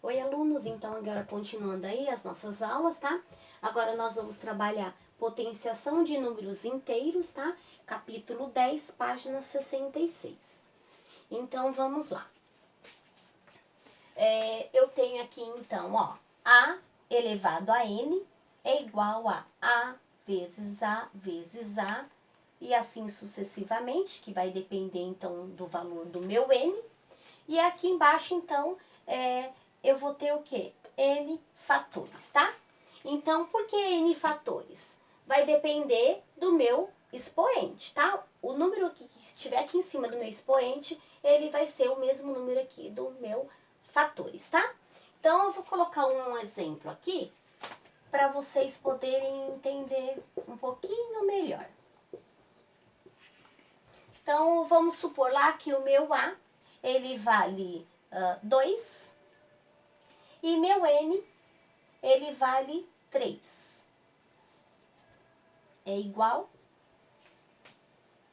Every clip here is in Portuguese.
Oi, alunos! Então, agora continuando aí as nossas aulas, tá? Agora nós vamos trabalhar potenciação de números inteiros, tá? Capítulo 10, página 66. Então, vamos lá. Eu tenho aqui, então, ó, A elevado a N é igual a vezes A vezes A, e assim sucessivamente, que vai depender, então, do valor do meu N. E aqui embaixo, então, eu vou ter o quê? N fatores, tá? Então, por que N fatores? Vai depender do meu expoente, tá? O número que estiver aqui em cima do meu expoente, ele vai ser o mesmo número aqui do meu fatores, tá? Então, eu vou colocar um exemplo aqui para vocês poderem entender um pouquinho melhor. Então, vamos supor lá que o meu A, ele vale 2 e meu N, ele vale 3. É igual?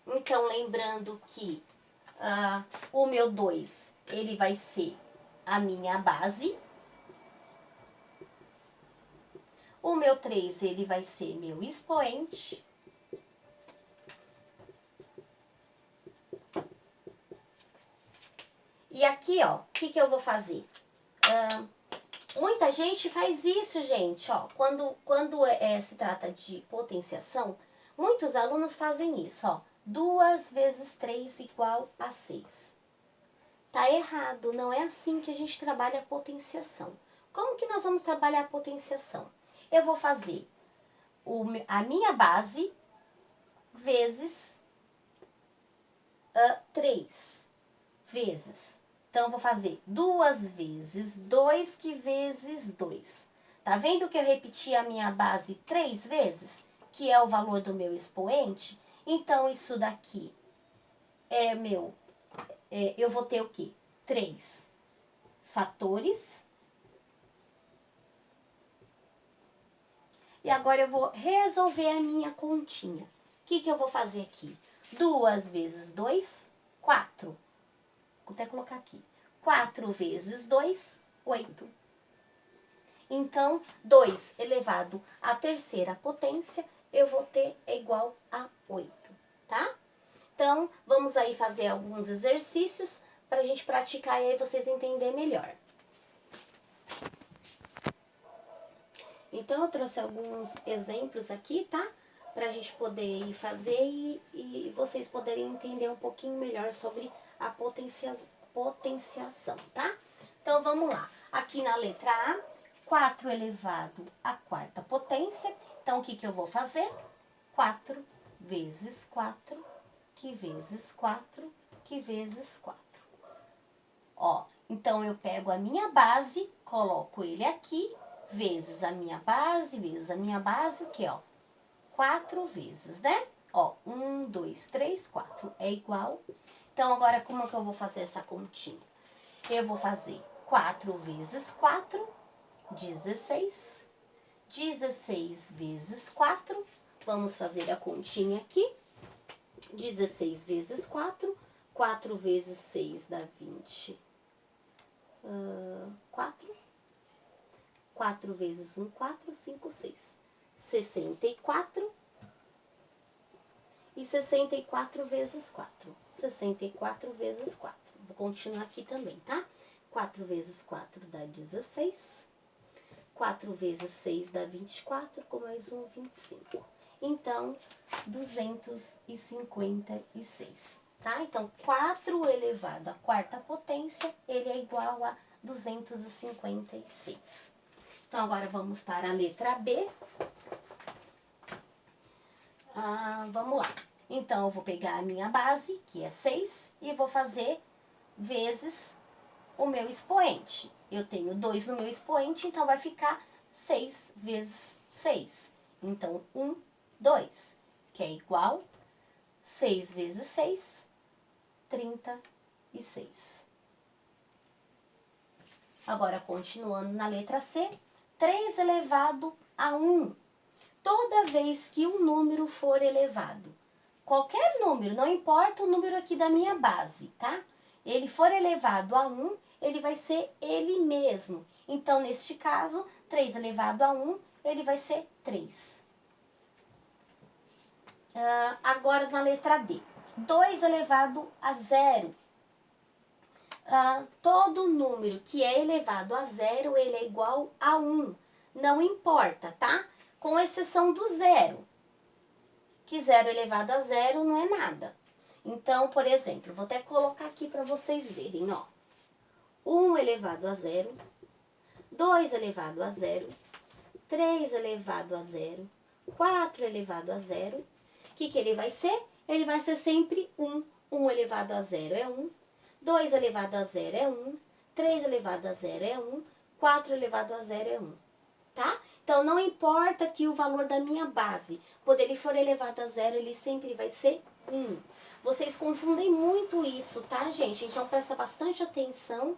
Então, lembrando que o meu 2, ele vai ser a minha base. O meu 3, ele vai ser meu expoente. E aqui, ó, o que eu vou fazer? Muita gente faz isso, gente, ó. Quando se trata de potenciação, muitos alunos fazem isso, ó. 2 vezes 3 igual a 6. Tá errado, não é assim que a gente trabalha a potenciação. Como que nós vamos trabalhar a potenciação? Eu vou fazer a minha base vezes 3 vezes. Então, eu vou fazer 2 vezes 2 que vezes 2. Tá vendo que eu repeti a minha base 3 vezes? Que é o valor do meu expoente. Então, isso daqui é meu... eu vou ter o quê? 3 fatores. E agora eu vou resolver a minha continha. O que eu vou fazer aqui? 2 vezes 2, 4. Vou até colocar aqui. 4 vezes 2, 8. Então, 2 elevado à terceira potência, eu vou ter igual a 8, tá? Então, vamos aí fazer alguns exercícios para a gente praticar e aí vocês entenderem melhor. Então, eu trouxe alguns exemplos aqui, tá? Pra gente poder ir fazer e vocês poderem entender um pouquinho melhor sobre a potenciação, tá? Então, vamos lá. Aqui na letra A, 4 elevado à quarta potência. Então, o que eu vou fazer? 4 vezes 4, que vezes 4, que vezes 4. Ó, então, eu pego a minha base, coloco ele aqui, vezes a minha base, o que, ó? 4 vezes, né? Ó, 1, 2, 3, 4 é igual. Então, agora, como que eu vou fazer essa continha? Eu vou fazer 4 vezes 4, 16. 16 vezes 4, vamos fazer a continha aqui. 16 vezes 4, 4 vezes 6 dá 24. 4 vezes 1, 4, 5, 6. 64. E 64 vezes 4. 64 vezes 4. Vou continuar aqui também, tá? 4 vezes 4 dá 16. 4 vezes 6 dá 24, com mais 1, 25. Então, 256, tá? Então, 4 elevado à quarta potência, ele é igual a 256. Então, agora vamos para a letra B. Vamos lá. Então, eu vou pegar a minha base, que é 6, e vou fazer vezes o meu expoente. Eu tenho 2 no meu expoente, então vai ficar 6 vezes 6. Então, 1, 2, que é igual 6 vezes 6, 36. Agora, continuando na letra C, 3 elevado a 1. Toda vez que um número for elevado, qualquer número, não importa o número aqui da minha base, tá? Ele for elevado a 1, ele vai ser ele mesmo. Então, neste caso, 3 elevado a 1, ele vai ser 3. Agora, na letra D. 2 elevado a 0. Todo número que é elevado a 0, ele é igual a 1. Não importa, tá? Com exceção do 0. Que 0 elevado a 0 não é nada. Então, por exemplo, vou até colocar aqui para vocês verem, ó. 1 elevado a 0, 2 elevado a 0, 3 elevado a 0, 4 elevado a 0. O que ele vai ser? Ele vai ser sempre 1. 1 elevado a 0 é 1, 2 elevado a 0 é 1, 3 elevado a 0 é 1, 4 elevado a 0 é 1, tá? Então, não importa que o valor da minha base, quando ele for elevado a 0, ele sempre vai ser 1. Vocês confundem muito isso, tá, gente? Então, presta bastante atenção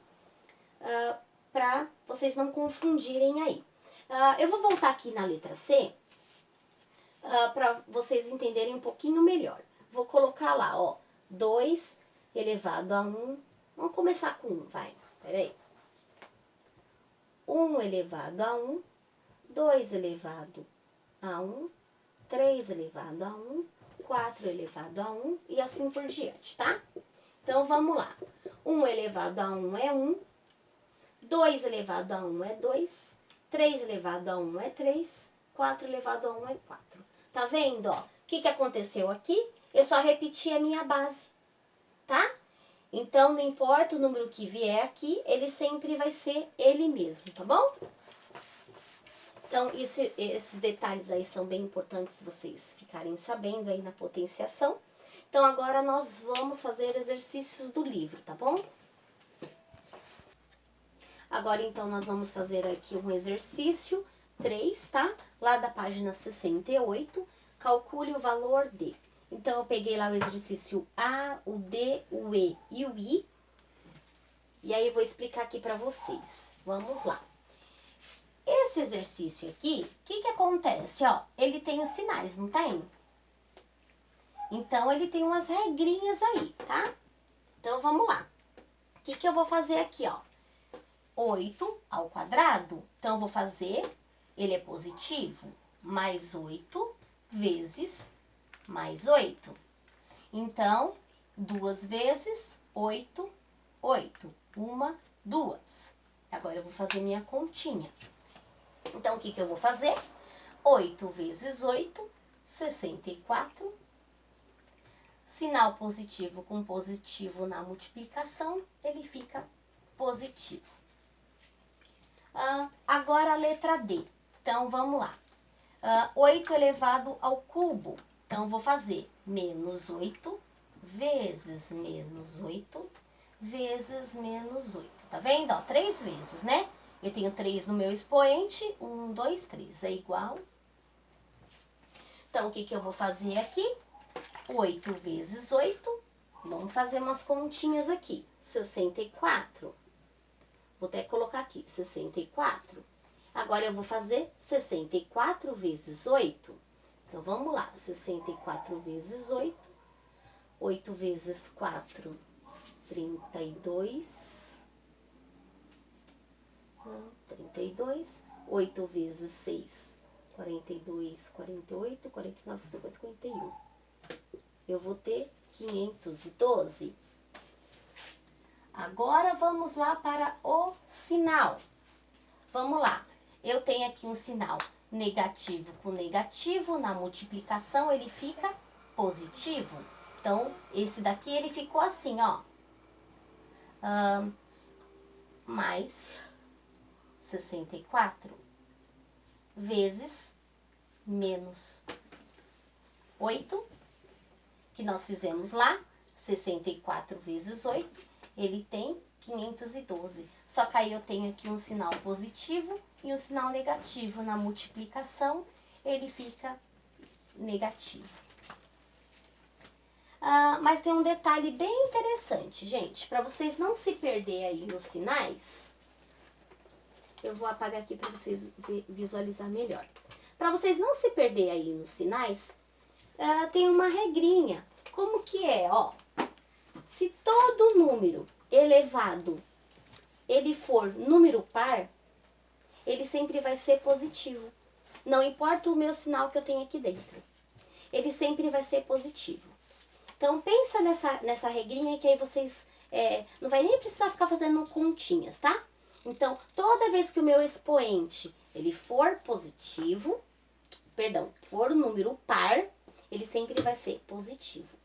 para vocês não confundirem aí. Eu vou voltar aqui na letra C para vocês entenderem um pouquinho melhor. Vou colocar lá, ó, 2 elevado a 1. Vamos começar com 1, vai. Peraí. 1 elevado a 1, 2 elevado a 1, 3 elevado a 1, 4 elevado a 1 e assim por diante, tá? Então, vamos lá. 1 elevado a 1 é 1, 2 elevado a 1 é 2, 3 elevado a 1 é 3, 4 elevado a 1 é 4. Tá vendo, ó? O que aconteceu aqui? Eu só repeti a minha base, tá? Então, não importa o número que vier aqui, ele sempre vai ser ele mesmo, tá bom? Então, esses detalhes aí são bem importantes vocês ficarem sabendo aí na potenciação. Então, agora nós vamos fazer exercícios do livro, tá bom? Agora, então, nós vamos fazer aqui um exercício 3, tá? Lá da página 68, calcule o valor de. Então, eu peguei lá o exercício A, o D, o E e o I. E aí, eu vou explicar aqui pra vocês. Vamos lá. Esse exercício aqui, o que acontece? Ó, ele tem os sinais, não tem? Então, ele tem umas regrinhas aí, tá? Então, vamos lá. O que eu vou fazer aqui, ó? 8 ao quadrado. Então, eu vou fazer, ele é positivo, mais 8 vezes mais 8. Então, 2 vezes 8, 8. 1, 2. Agora, eu vou fazer minha continha. Então, o que eu vou fazer? 8 vezes 8, 64. Sinal positivo com positivo na multiplicação, ele fica positivo. Agora a letra D. Então, vamos lá. 8 elevado ao cubo. Então, vou fazer menos 8 vezes menos 8 vezes menos 8. Tá vendo? Ó, 3 vezes, né? Eu tenho 3 no meu expoente. 1, 2, 3. É igual. Então, o que eu vou fazer aqui? 8 vezes 8. Vamos fazer umas continhas aqui. 64. Vou até colocar aqui, 64. Agora, eu vou fazer 64 vezes 8. Então, vamos lá. 64 vezes 8. 8 vezes 4, 32. Não, 32. 8 vezes 6, 42, 48, 49, 50, 51. Eu vou ter 512. Agora, vamos lá para o sinal. Vamos lá. Eu tenho aqui um sinal negativo com negativo. Na multiplicação, ele fica positivo. Então, esse daqui, ele ficou assim, ó. Mais 64 vezes menos 8, que nós fizemos lá. 64 vezes 8, ele tem 512. Só que aí eu tenho aqui um sinal positivo e um sinal negativo. Na multiplicação, ele fica negativo. Mas tem um detalhe bem interessante, gente. Para vocês não se perderem aí nos sinais, eu vou apagar aqui para vocês visualizar melhor. Para vocês não se perderem aí nos sinais, tem uma regrinha. Como que é, ó? Se todo número elevado ele for número par, ele sempre vai ser positivo. Não importa o meu sinal que eu tenho aqui dentro. Ele sempre vai ser positivo. Então, pensa nessa regrinha que aí vocês não vai nem precisar ficar fazendo continhas, tá? Então, toda vez que o meu expoente ele for positivo, for um número par, ele sempre vai ser positivo.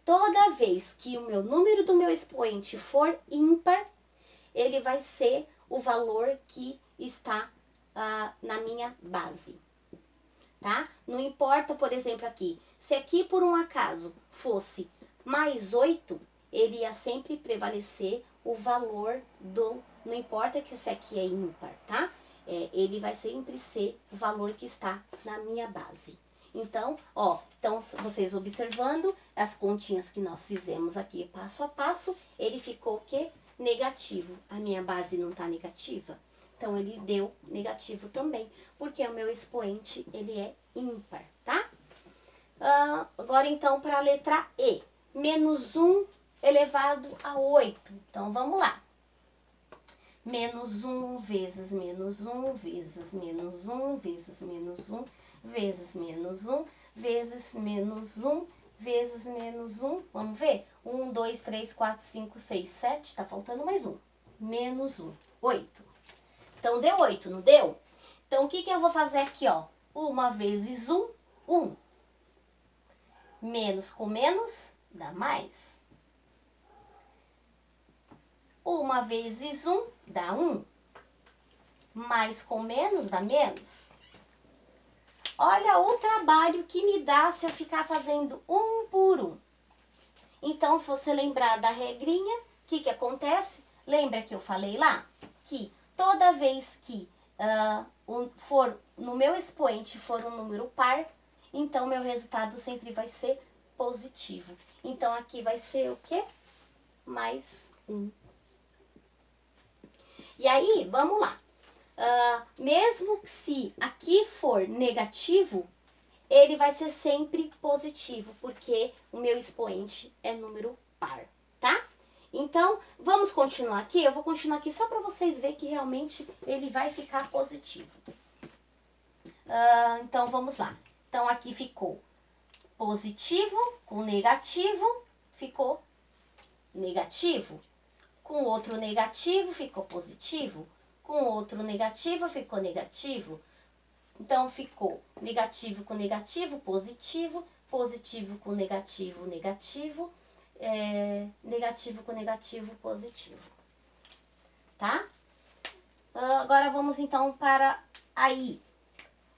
Toda vez que o número do meu expoente for ímpar, ele vai ser o valor que está na minha base, tá? Não importa, por exemplo, aqui, se aqui por um acaso fosse mais 8, ele ia sempre prevalecer o valor não importa que se aqui é ímpar, tá? Ele vai sempre ser o valor que está na minha base. Então, então vocês observando as continhas que nós fizemos aqui passo a passo, ele ficou o quê? Negativo. A minha base não está negativa, então ele deu negativo também, porque o meu expoente ele é ímpar, tá? Agora então para a letra E, menos 1 elevado a 8. Então vamos lá. Menos 1 vezes menos 1 vezes menos 1 vezes menos 1 vezes menos 1 vezes menos 1 vezes menos 1. Vamos ver? 1, 2, 3, 4, 5, 6, 7. Tá faltando mais um. Menos 1. 8. Então, deu 8, não deu? Então, o que eu vou fazer aqui, ó? 1 vezes 1, 1. Menos com menos dá mais. 1 vezes 1 dá 1. Mais com menos dá menos. Olha o trabalho que me dá se eu ficar fazendo um por um. Então, se você lembrar da regrinha, o que acontece? Lembra que eu falei lá? Que toda vez que no meu expoente for um número par, então meu resultado sempre vai ser positivo. Então, aqui vai ser o quê? Mais 1. E aí, vamos lá. Mesmo se aqui for negativo, ele vai ser sempre positivo, porque o meu expoente é número par, tá? Então, vamos continuar aqui. Eu vou continuar aqui só para vocês verem que realmente ele vai ficar positivo. Então, vamos lá. Então, aqui ficou positivo com negativo, ficou negativo. Com outro negativo, ficou positivo. Com outro negativo, ficou negativo. Então, ficou negativo com negativo, positivo. Positivo com negativo, negativo. Negativo com negativo, positivo. Tá? Agora, vamos então para aí.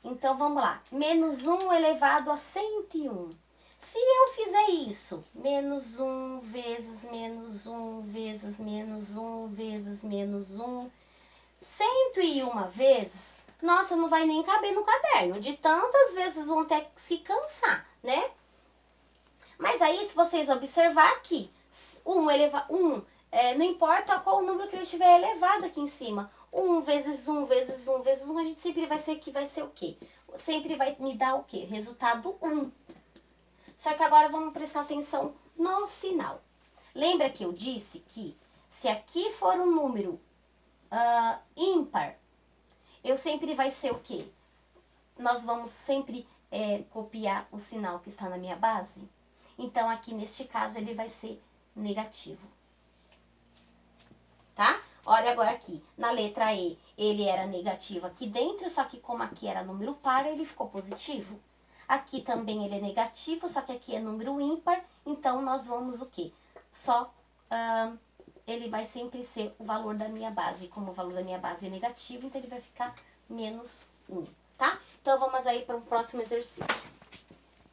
Então, vamos lá. Menos 1 elevado a 101. Se eu fizer isso, menos 1 vezes menos 1 vezes menos 1 vezes menos 1, 101 vezes, nossa, não vai nem caber no caderno. De tantas vezes vão ter que se cansar, né? Mas aí, se vocês observar aqui, não importa qual o número que ele tiver elevado aqui em cima. 1 vezes 1 vezes 1 vezes 1, a gente sempre vai ser o quê? Sempre vai me dar o quê? Resultado 1. Só que agora vamos prestar atenção no sinal. Lembra que eu disse que se aqui for um número ímpar, eu sempre vai ser o quê? Nós vamos sempre copiar o sinal que está na minha base. Então, aqui neste caso, ele vai ser negativo. Tá? Olha agora aqui, na letra E, ele era negativo aqui dentro, só que como aqui era número par, ele ficou positivo. Aqui também ele é negativo, só que aqui é número ímpar, então nós vamos o quê? Ele vai sempre ser o valor da minha base. Como o valor da minha base é negativo, então ele vai ficar menos 1, tá? Então, vamos aí para o próximo exercício.